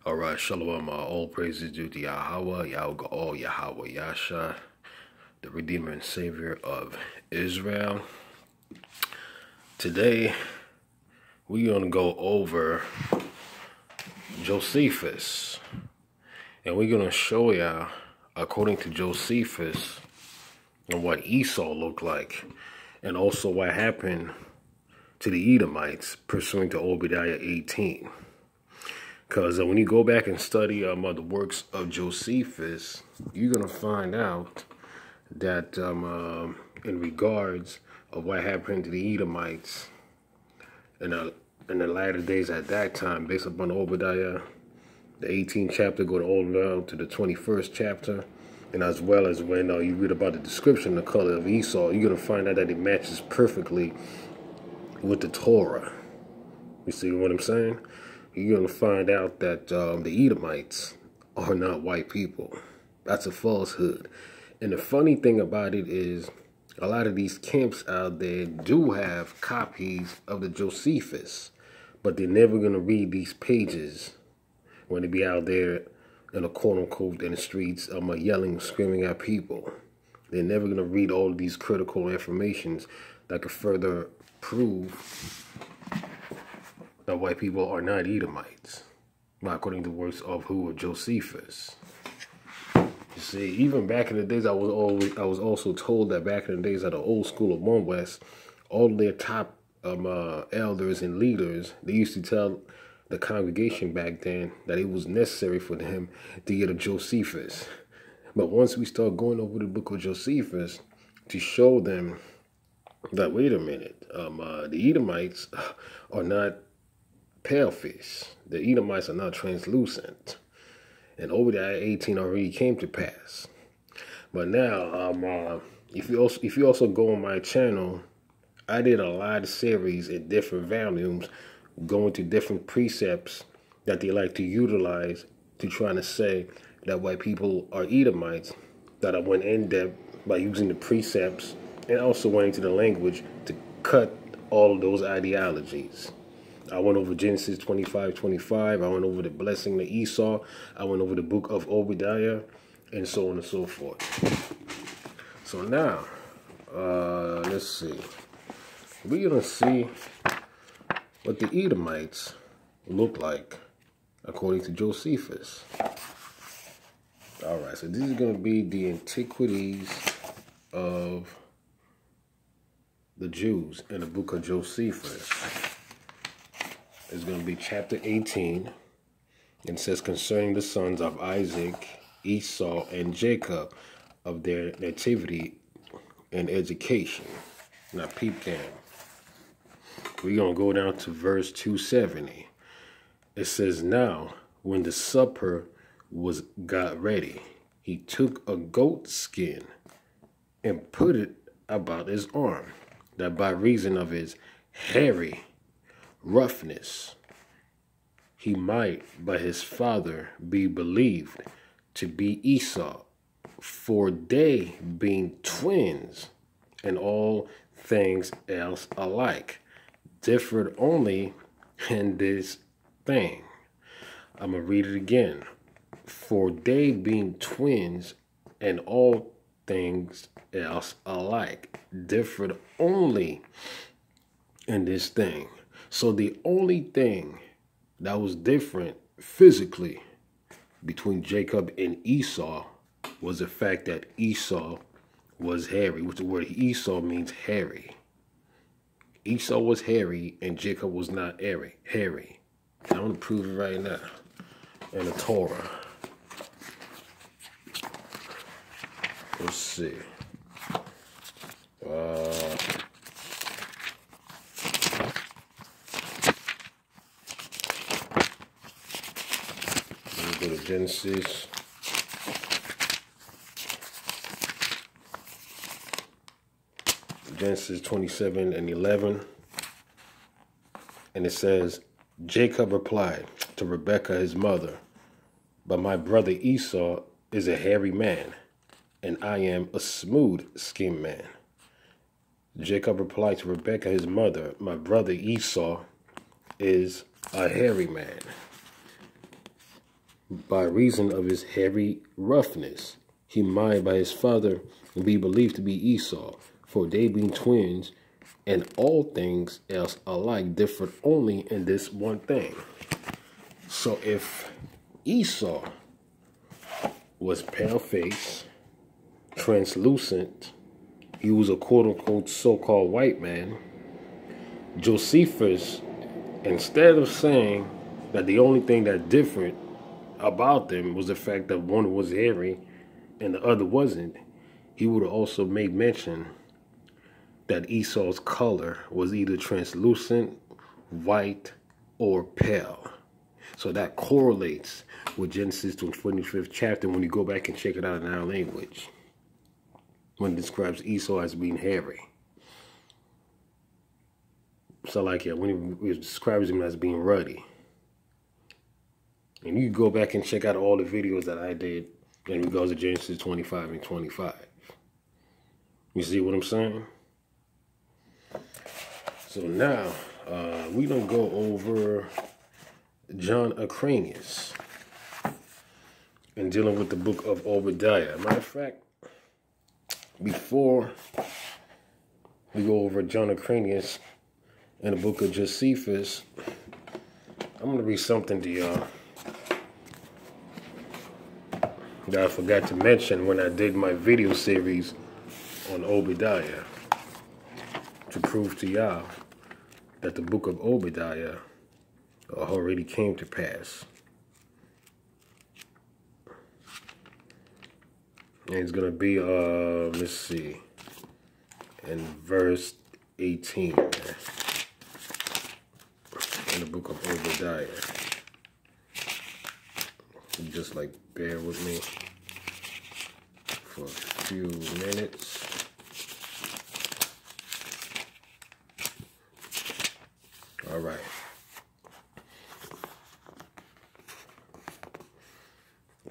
All right, shalom. All praises due to Yahweh, Yahweh, Yahweh, Yasha, the Redeemer and Savior of Israel. Today, we're going to go over Josephus. And we're going to show y'all, according to Josephus, what Esau looked like. And also what happened to the Edomites pursuant to Obadiyah 18. Because when you go back and study the works of Josephus, you're going to find out that in regards of what happened to the Edomites in the latter days at that time, based upon Obadiah, the 18th chapter, go all the way down to the 21st chapter, and as well as when you read about the description, the color of Esau, you're going to find out that it matches perfectly with the Torah. You see what I'm saying? You're going to find out that the Edomites are not white people. That's a falsehood. And the funny thing about it is a lot of these camps out there do have copies of the Josephus, but they're never going to read these pages when they be out there in a quote-unquote in the streets yelling, screaming at people. They're never going to read all of these critical informations that could further prove that white people are not Edomites, according to the works of who? Josephus. You see, even back in the days, I was also told that back in the days of the old school of One West, all their top elders and leaders, they used to tell the congregation back then that it was necessary for them to get a Josephus. But once we start going over the book of Josephus to show them that, wait a minute, the Edomites are not palefish. The Edomites are not translucent. And Obadiah 18 already came to pass. But now, if you also go on my channel, I did a lot of series in different volumes going to different precepts that they like to utilize to try to say that white people are Edomites, that I went in depth by using the precepts and also went into the language to cut all of those ideologies. I went over Genesis 25:25. I went over the blessing to Esau. I went over the book of Obadiah, and so on and so forth. So now, let's see. We're going to see what the Edomites look like according to Josephus. All right, so this is going to be the antiquities of the Jews in the book of Josephus. It's going to be chapter 18. It says, concerning the sons of Isaac, Esau, and Jacob, of their nativity and education. Now, peep game. We're going to go down to verse 270. It says, now, when the supper was got ready, he took a goat skin and put it about his arm, that by reason of his hairy roughness, he might by his father be believed to be Esau, for they being twins and all things else alike, differed only in this thing. I'm going to read it again. For they being twins and all things else alike, differed only in this thing. So the only thing that was different physically between Jacob and Esau was the fact that Esau was hairy, which the word Esau means hairy. Esau was hairy and Jacob was not hairy. I'm going to prove it right now in the Torah. Let's see. Go to Genesis. Genesis 27:11. And it says, Jacob replied to Rebekah, his mother, but my brother Esau is a hairy man, and I am a smooth-skinned man. Jacob replied to Rebekah, his mother, my brother Esau is a hairy man. by reason of his hairy roughness. He might by his father be believed to be Esau, for they being twins, and all things else alike differed only in this one thing. So if Esau was pale-faced, translucent, he was a quote-unquote so-called white man, Josephus, instead of saying that the only thing that differed about them was the fact that one was hairy and the other wasn't, he would have also made mention that Esau's color was either translucent, white, or pale. So that correlates with Genesis 25th chapter when you go back and check it out in our language, when it describes Esau as being hairy. So like, yeah, when it describes him as being ruddy. And you can go back and check out all the videos that I did in regards to Genesis 25 and 25. You see what I'm saying? So now, we don't go over John Acranius and dealing with the book of Obadiyah. Matter of fact, before we go over John Acranius and the book of Josephus, I'm going to read something to y'all that I forgot to mention when I did my video series on Obadiyah, to prove to y'all that the book of Obadiyah already came to pass. And it's going to be, let's see, in verse 18 in the book of Obadiyah. Just like bear with me for a few minutes. All right.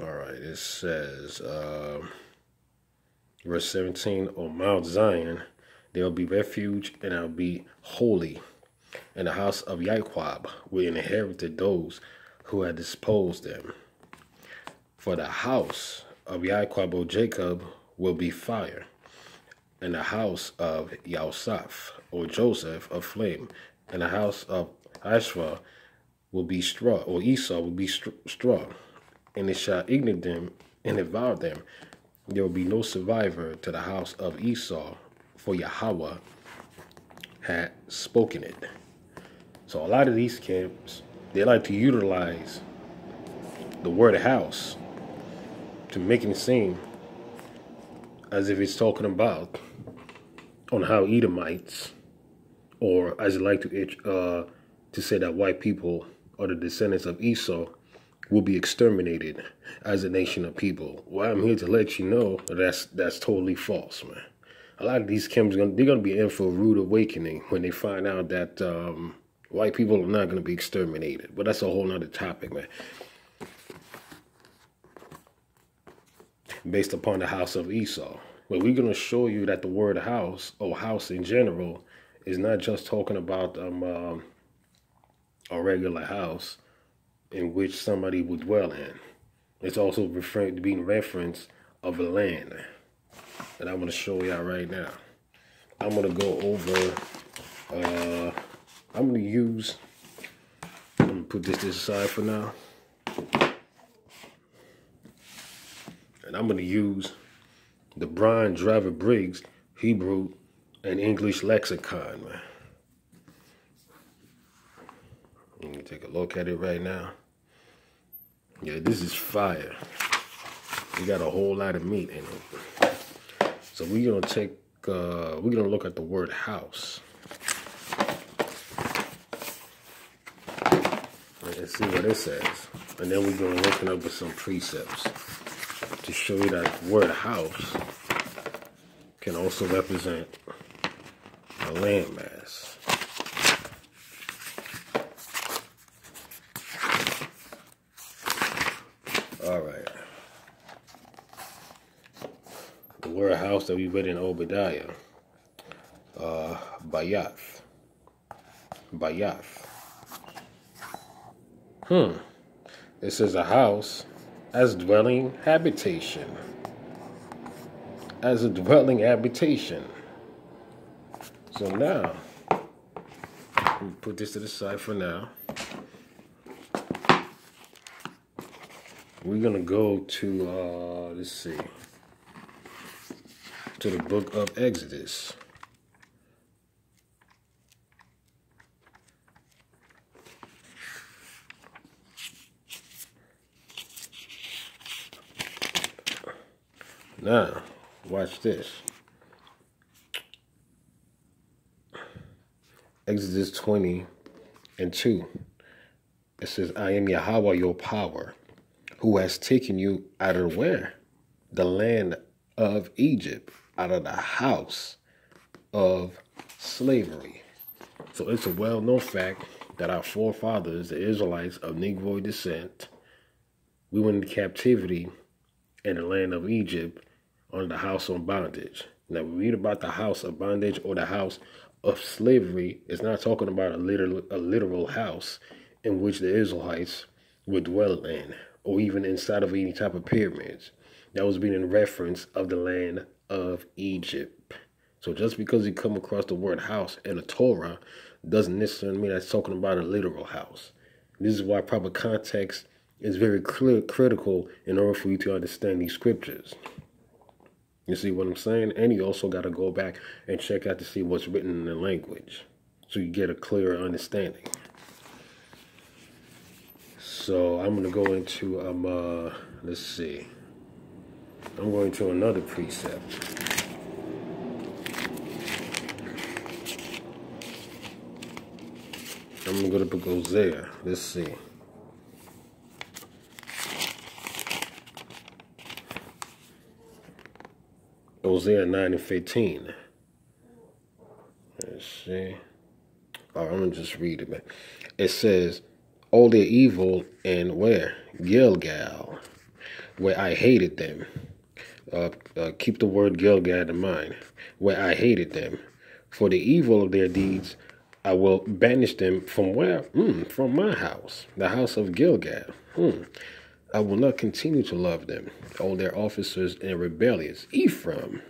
All right, it says, verse 17, on Mount Zion, there will be refuge and I'll be holy. And the house of Jacob will inherit those who had disposed them. For the house of Jacob or Jacob will be fire, and the house of Yosef or Joseph a flame, and the house of Ashva will be straw, or Esau will be straw, and it shall ignite them and devour them. There will be no survivor to the house of Esau, for Yahweh had spoken it. So a lot of these camps, they like to utilize the word house to make it seem as if it's talking about on how Edomites, or as they like to say that white people are the descendants of Esau, will be exterminated as a nation of people. Well, I'm here to let you know that that's totally false, man. A lot of these camps, they're going to be in for a rude awakening when they find out that white people are not going to be exterminated. But that's a whole nother topic, man. Based upon the house of Esau. But we're going to show you that the word house, or house in general, is not just talking about a regular house in which somebody would dwell in. It's also referring to being reference of a land. And I'm going to show y'all right now. I'm going to go over, I'm going to put this aside for now. And I'm going to use the Brian Driver Briggs Hebrew and English lexicon, man. Let me take a look at it right now. Yeah, this is fire. We got a whole lot of meat in it. So we're gonna take, we're gonna look at the word house. Let's see what it says. And then we're gonna look it up with some precepts to show you that the word house can also represent a landmass. All right. The word house that we read in Obadiah, Bayath. It says a house as dwelling habitation. As a dwelling habitation. So now, let me put this to the side for now. We're going to go to, let's see, to the book of Exodus. Now, watch this. Exodus 20:2. It says, I am Yahweh, your power, who has taken you out of where? The land of Egypt, out of the house of slavery. So it's a well-known fact that our forefathers, the Israelites of Negroid descent, we went into captivity in the land of Egypt under the house of bondage. Now, we read about the house of bondage or the house of slavery. It's not talking about a literal house in which the Israelites would dwell in, or even inside of any type of pyramids. That was being in reference of the land of Egypt. So just because you come across the word house in the Torah doesn't necessarily mean that's talking about a literal house. This is why proper context is very critical in order for you to understand these scriptures. You see what I'm saying? And you also got to go back and check out to see what's written in the language so you get a clearer understanding. So I'm going to go into, let's see. I'm going to another precept. I'm going to go to the book of Hosea. Let's see. Hosea 9:15. Let's see. All right, I'm going to just read it, man. It says, all their evil and where? Gilgal, where I hated them. Keep the word Gilgal in mind. Where I hated them. For the evil of their deeds, I will banish them from where? From my house, the house of Gilgal. I will not continue to love them. All their officers and rebellious. Ephraim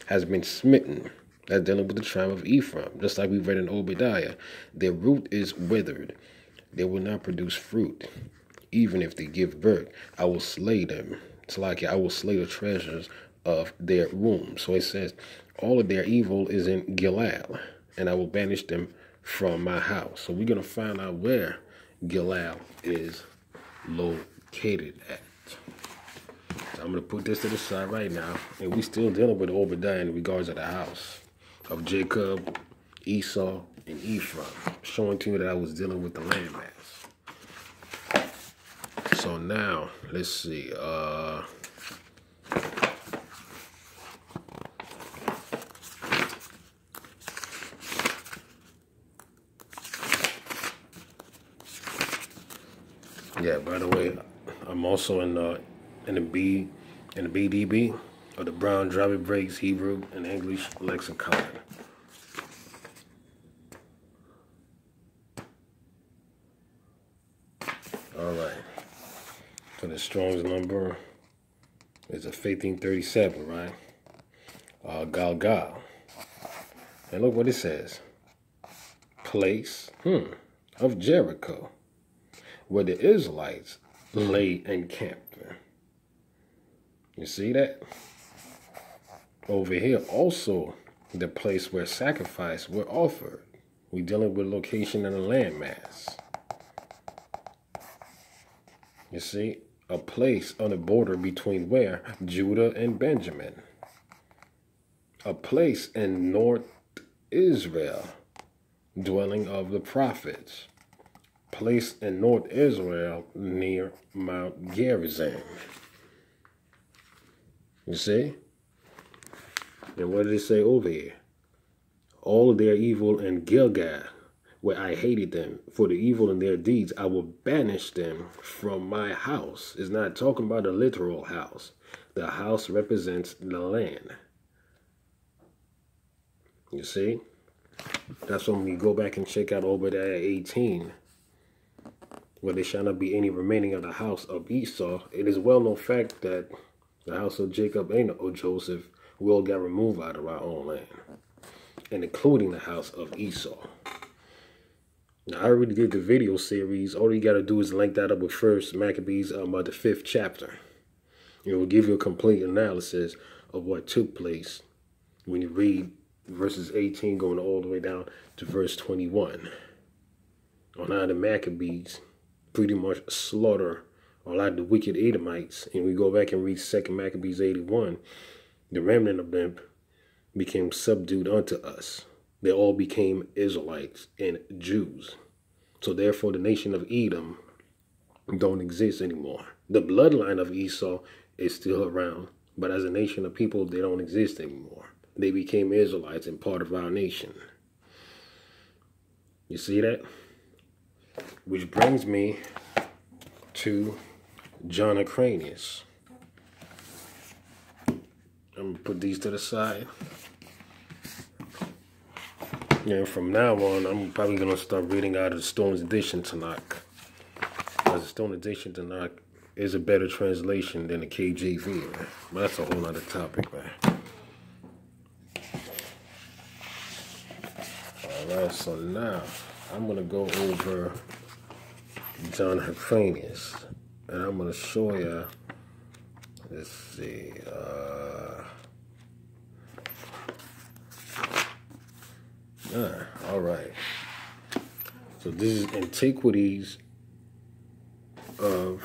has been smitten. That's dealing with the tribe of Ephraim. Just like we read in Obadiyah. Their root is withered. They will not produce fruit. Even if they give birth, I will slay them. It's like I will slay the treasures of their womb. So it says, all of their evil is in Gilgal, and I will banish them from my house. So we're going to find out where Gilgal is located at. So I'm going to put this to the side right now, and we still dealing with Obadiah in regards to the house of Jacob, Esau, and Ephraim, showing to you that I was dealing with the landmass. So now, let's see. Yeah, by the way, I'm also in the BDB, or the Brown Driver Breaks Hebrew and English Lexicon. All right. So the Strong's number is a 1537, right? Galgal. And look what it says. Place of Jericho, where the Israelites lay encamped. You see that? Over here also the place where sacrifice were offered. We're dealing with location and a landmass. You see? A place on the border between where? Judah and Benjamin. A place in North Israel, dwelling of the prophets. Place in North Israel near Mount Gerizim. You see? And what did it say over here? All of their evil in Gilgal, where I hated them, for the evil in their deeds, I will banish them from my house. It's not talking about a literal house. The house represents the land. You see? That's when we go back and check out Obadiah 18. where there shall not be any remaining of the house of Esau. It is well known fact that the house of Jacob and of Joseph will get removed out of our own land, and including the house of Esau. Now, I already did the video series. All you got to do is link that up with First Maccabees, the 5th chapter. It will give you a complete analysis of what took place when you read verses 18 going all the way down to verse 21. On how the Maccabees pretty much slaughter a lot of the wicked Edomites. And we go back and read 2 Maccabees 81. The remnant of them became subdued unto us. They all became Israelites and Jews. So therefore the nation of Edom don't exist anymore. The bloodline of Esau is still around, but as a nation of people, they don't exist anymore. They became Israelites and part of our nation. You see that? Which brings me to John Acranius. I'm going to put these to the side. And from now on, I'm probably going to start reading out of the Stone's Edition Tanakh. Because the Stone Edition Tanakh is a better translation than the KJV, man. But that's a whole other topic, man. Alright, so now I'm going to go over John Acranius. And I'm going to show you, let's see, all right. So this is Antiquities of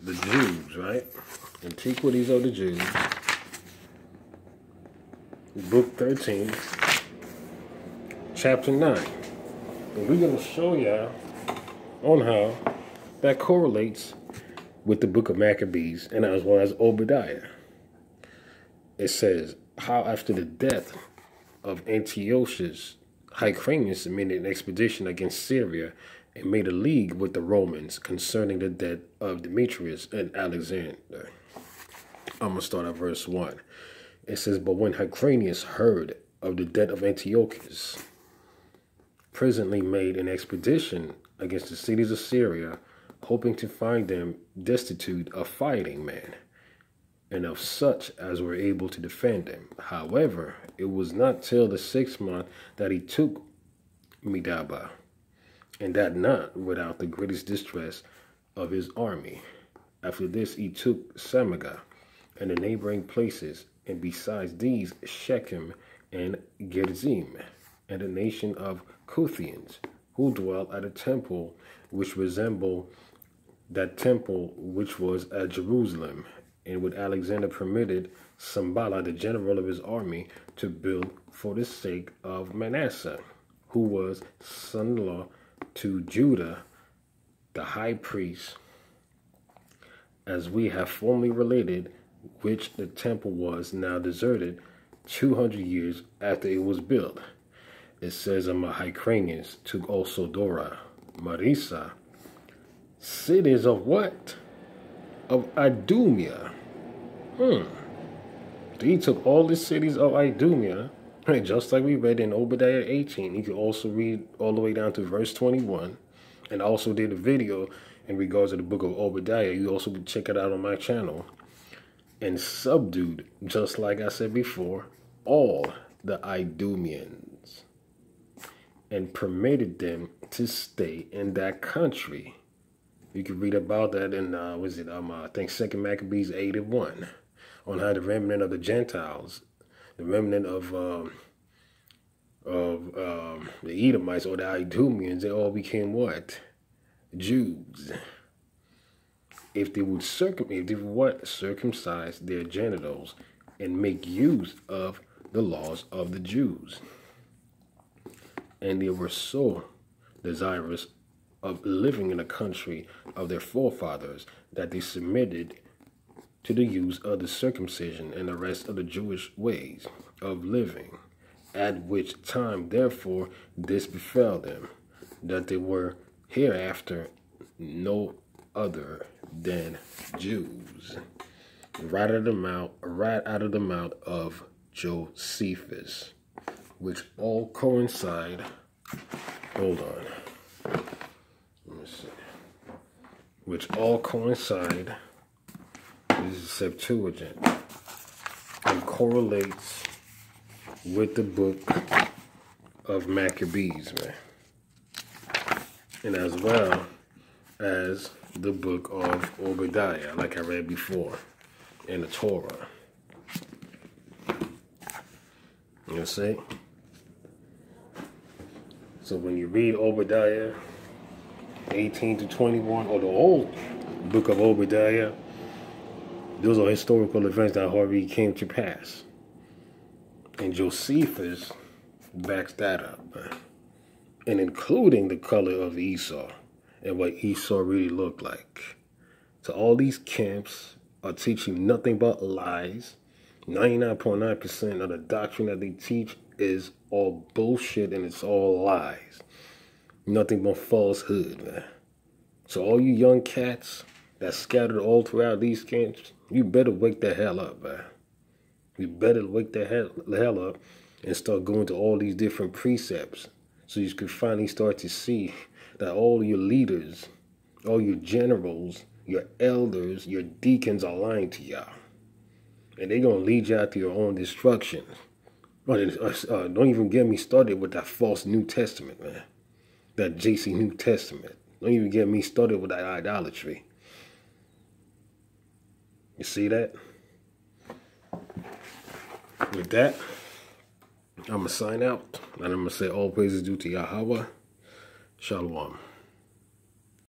the Jews, right? Antiquities of the Jews. Book 13, chapter 9. And we're going to show y'all on how that correlates with the book of Maccabees and as well as Obadiyah. It says, how after the death of Antiochus, Hyrcanus made an expedition against Syria and made a league with the Romans concerning the death of Demetrius and Alexander. I'm going to start at verse 1. It says, but when Hyrcanus heard of the death of Antiochus, presently made an expedition against the cities of Syria, hoping to find them destitute of fighting men, and of such as were able to defend them. However, it was not till the 6th month that he took Medaba, and that not without the greatest distress of his army. After this he took Samaga and the neighboring places, and besides these Shechem and Gerizim, and the nation of Cuthians, who dwelt at a temple which resembled that temple which was at Jerusalem, and with Alexander permitted Sambala, the general of his army, to build for the sake of Manasseh, who was son-in-law to Judah, the high priest, as we have formerly related, which the temple was now deserted 200 years after it was built. It says, Hyrcanus took also Dora, Marisa, cities of what? Of Idumea. He took all the cities of Idumea, just like we read in Obadiah 18. You can also read all the way down to verse 21. And I also did a video in regards to the book of Obadiah. You also can check it out on my channel. And subdued, just like I said before, all the Idumeans, and permitted them to stay in that country. You can read about that in, I think 2 Maccabees 8:1, on how the remnant of the Gentiles, the remnant of the Edomites or the Idumeans, they all became what? Jews. If they would circumcise their genitals and make use of the laws of the Jews. And they were so desirous of living in the country of their forefathers that they submitted to the use of the circumcision and the rest of the Jewish ways of living, at which time, therefore, this befell them, that they were hereafter no other than Jews. Right out of the mouth of Josephus, which all coincide. Hold on. Let me see. which all coincide. This is Septuagint, and correlates with the book of Maccabees, man. And as well as the book of Obadiyah, like I read before, in the Torah. You see? So when you read Obadiah 18 to 21, or the whole book of Obadiah, those are historical events that already came to pass. And Josephus backs that up, and including the color of Esau and what Esau really looked like. So all these camps are teaching nothing but lies. 99.9% of the doctrine that they teach is all bullshit, and it's all lies. Nothing but falsehood, man. So all you young cats that scattered all throughout these camps, you better wake the hell up, man. You better wake the hell up and start going to all these different precepts, so you can finally start to see that all your leaders, all your generals, your elders, your deacons are lying to y'all. And they're going to lead you out to your own destruction. Don't even get me started with that false New Testament, man. That JC New Testament. Don't even get me started with that idolatry. You see that? With that, I'm going to sign out. And I'm going to say all praises due to Yahweh. Shalom.